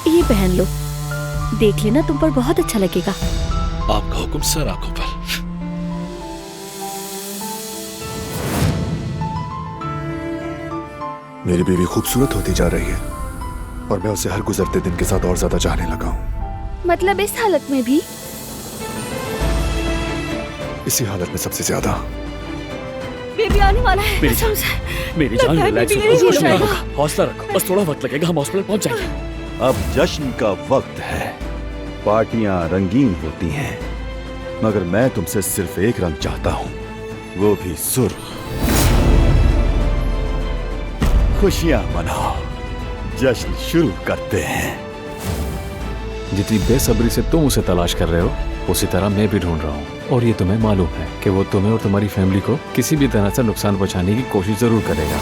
ये पहन लो, देख लेना, तुम पर बहुत अच्छा लगेगा। आपका हुक्म सर आंखों पर। मेरी बीवी खूबसूरत होती जा रही है और मैं उसे हर गुजरते दिन के साथ और ज्यादा चाहने लगा हूँ। मतलब इस हालत में भी? इसी हालत में सबसे ज्यादा। बेबी आने वाला है। मेरी जान, मेरी जान, रिलैक्स हो, कुछ नहीं होगा, हौसला रखो, बस थोड़ा वक्त लगेगा, हम हॉस्पिटल पहुंच जाएंगे। अब जश्न का वक्त है, पार्टियां रंगीन होती हैं, मगर मैं तुमसे सिर्फ एक रंग चाहता हूं, वो भी सुर्ख। खुशियां मनाओ, जश्न शुरू करते हैं। जितनी बेसब्री से तुम उसे तलाश कर रहे हो, उसी तरह मैं भी ढूंढ रहा हूँ। और ये तुम्हें मालूम है कि वो तुम्हें और तुम्हारी फैमिली को किसी भी तरह से नुकसान पहुंचाने की कोशिश जरूर करेगा।